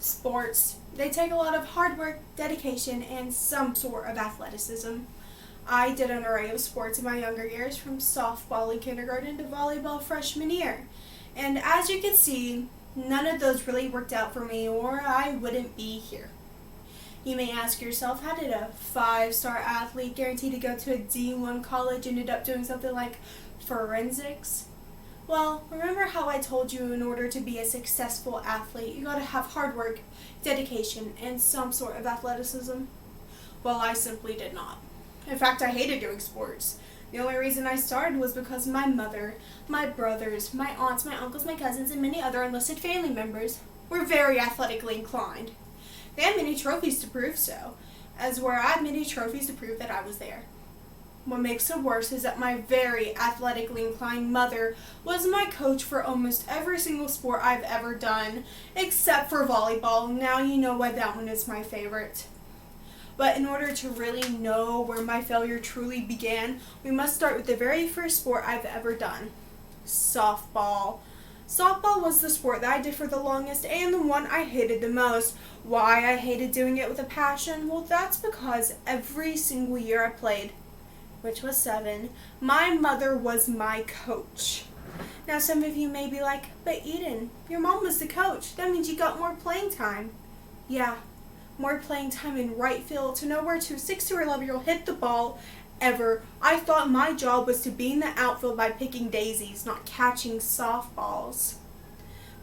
Sports, they take a lot of hard work, dedication, and some sort of athleticism. I did an array of sports in my younger years, from softball in kindergarten to volleyball freshman year. And as you can see, none of those really worked out for me, or I wouldn't be here. You may ask yourself, how did a 5-star athlete guaranteed to go to a D1 college ended up doing something like forensics? Well, remember how I told you in order to be a successful athlete, you gotta have hard work, dedication, and some sort of athleticism? Well, I simply did not. In fact, I hated doing sports. The only reason I started was because my mother, my brothers, my aunts, my uncles, my cousins, and many other enlisted family members were very athletically inclined. They had many trophies to prove so, as where I had many trophies to prove that I was there. What makes it worse is that my very athletically inclined mother was my coach for almost every single sport I've ever done, except for volleyball. Now you know why that one is my favorite. But in order to really know where my failure truly began, we must start with the very first sport I've ever done: softball. Softball was the sport that I did for the longest and the one I hated the most. Why I hated doing it with a passion? Well, that's because every single year I played, which was 7, my mother was my coach. Now some of you may be like, but Eden, your mom was the coach. That means you got more playing time. Yeah, more playing time in right field to know where to 6 or 11-year-old hit the ball ever. I thought my job was to be in the outfield by picking daisies, not catching softballs.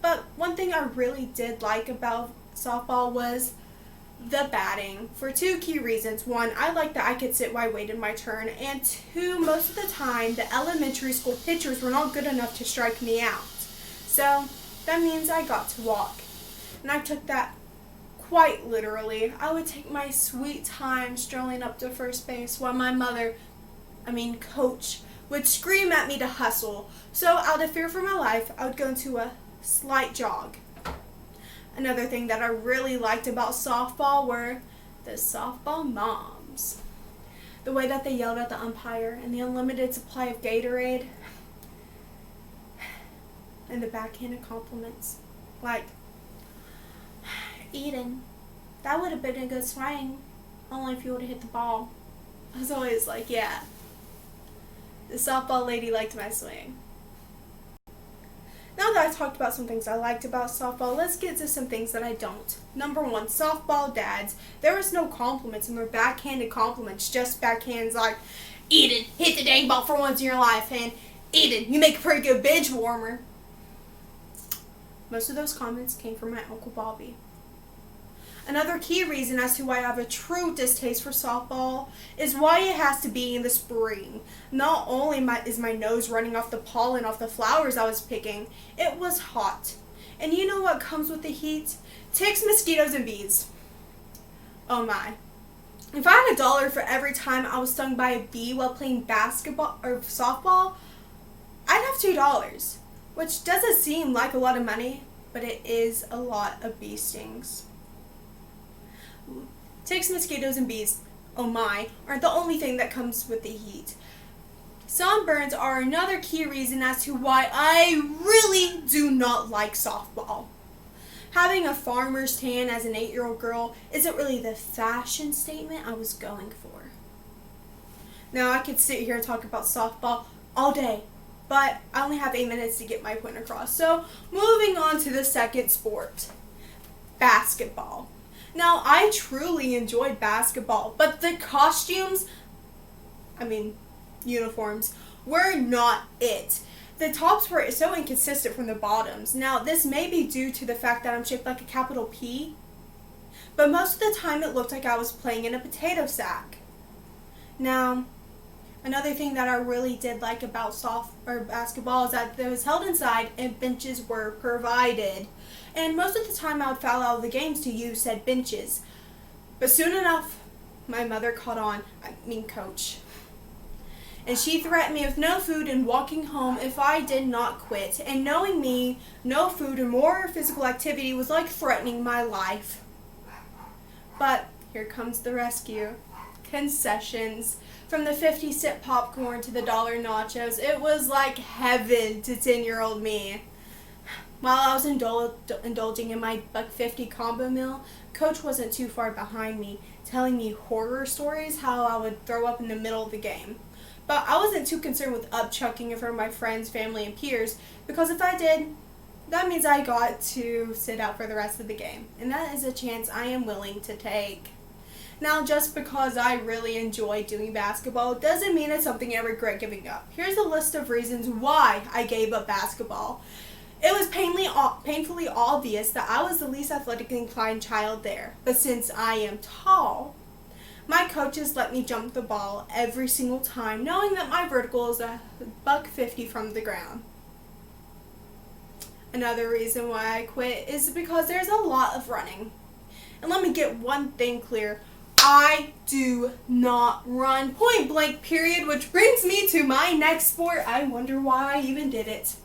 But one thing I really did like about softball was the batting, for 2 key reasons. 1, I liked that I could sit while I waited my turn, and 2, most of the time the elementary school pitchers were not good enough to strike me out. So that means I got to walk. And I took that quite literally. I would take my sweet time strolling up to first base while my coach, would scream at me to hustle. So out of fear for my life, I would go into a slight jog. Another thing that I really liked about softball were the softball moms. The way that they yelled at the umpire, and the unlimited supply of Gatorade, and the backhanded compliments. Like, Eden, that would have been a good swing, only if you would have hit the ball. I was always like, yeah, the softball lady liked my swing. Now that I talked about some things I liked about softball, let's get to some things that I don't. Number 1, softball dads. There was no compliments, and they're backhanded compliments, just backhands like, Eden, hit the dang ball for once in your life, and Eden, you make a pretty good bench warmer. Most of those comments came from my Uncle Bobby. Another key reason as to why I have a true distaste for softball is why it has to be in the spring. Not only is my nose running off the pollen off the flowers I was picking, it was hot. And you know what comes with the heat? Ticks, mosquitoes, and bees. Oh my. If I had $1 for every time I was stung by a bee while playing basketball or softball, I'd have $2, which doesn't seem like a lot of money, but it is a lot of bee stings. Ticks, mosquitoes, and bees, oh my, aren't the only thing that comes with the heat. Sunburns are another key reason as to why I really do not like softball. Having a farmer's tan as an 8-year-old girl isn't really the fashion statement I was going for. Now I could sit here and talk about softball all day, but I only have 8 minutes to get my point across. So moving on to the second sport, basketball. Now, I truly enjoyed basketball, but the uniforms, were not it. The tops were so inconsistent from the bottoms. Now, this may be due to the fact that I'm shaped like a capital P, but most of the time it looked like I was playing in a potato sack. Now, another thing that I really did like about basketball is that it was held inside and benches were provided. And most of the time I would foul out of the games to use said benches. But soon enough, my mother caught on, coach. And she threatened me with no food and walking home if I did not quit. And knowing me, no food or more physical activity was like threatening my life. But here comes the rescue. Concessions. From the 50-cent popcorn to the $1 nachos, it was like heaven to 10-year-old me. While I was indulging in my $1.50 combo meal, Coach wasn't too far behind me, telling me horror stories how I would throw up in the middle of the game. But I wasn't too concerned with upchucking in front of my friends, family, and peers, because if I did, that means I got to sit out for the rest of the game. And that is a chance I am willing to take. Now, just because I really enjoy doing basketball doesn't mean it's something I regret giving up. Here's a list of reasons why I gave up basketball. It was painfully obvious that I was the least athletically inclined child there. But since I am tall, my coaches let me jump the ball every single time, knowing that my vertical is $1.50 from the ground. Another reason why I quit is because there's a lot of running. And let me get one thing clear. I do not run, point blank, period, which brings me to my next sport. I wonder why I even did it.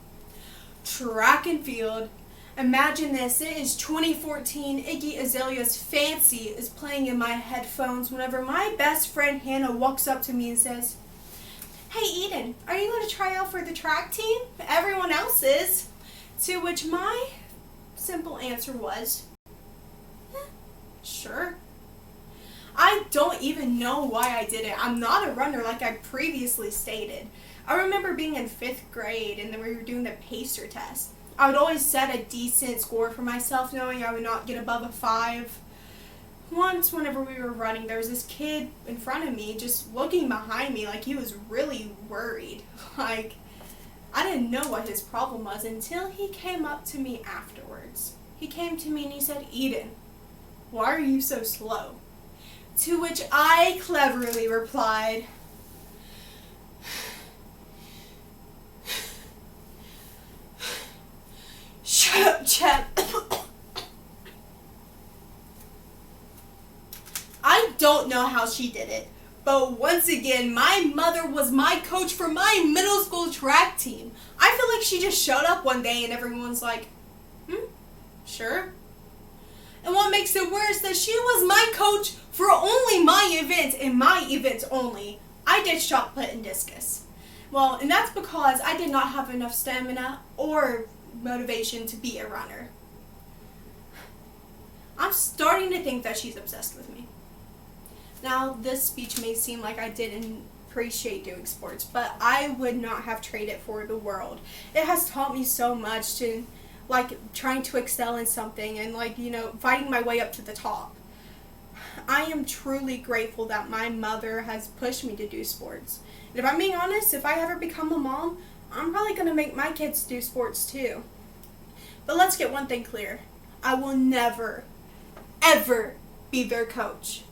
Track and field. Imagine this, it is 2014, Iggy Azalea's Fancy is playing in my headphones whenever my best friend Hannah walks up to me and says, "Hey Eden, are you going to try out for the track team? Everyone else is." To which my simple answer was, sure. I don't even know why I did it. I'm not a runner like I previously stated. I remember being in 5th grade and then we were doing the pacer test. I would always set a decent score for myself, knowing I would not get above a 5. Once, whenever we were running, there was this kid in front of me just looking behind me like he was really worried. Like, I didn't know what his problem was until he came up to me afterwards. He came to me and he said, "Eden, why are you so slow?" To which I cleverly replied, "Shut up, Chap." I don't know how she did it, but once again, my mother was my coach for my middle school track team. I feel like she just showed up one day and everyone's like, sure. And what makes it worse, that she was my coach for only my event and my events only. I did shot put and discus. Well, and that's because I did not have enough stamina or motivation to be a runner. I'm starting to think that she's obsessed with me. Now, this speech may seem like I didn't appreciate doing sports, but I would not have traded it for the world. It has taught me so much to, trying to excel in something and, fighting my way up to the top. I am truly grateful that my mother has pushed me to do sports. And if I'm being honest, if I ever become a mom, I'm probably going to make my kids do sports too. But let's get one thing clear. I will never, ever be their coach.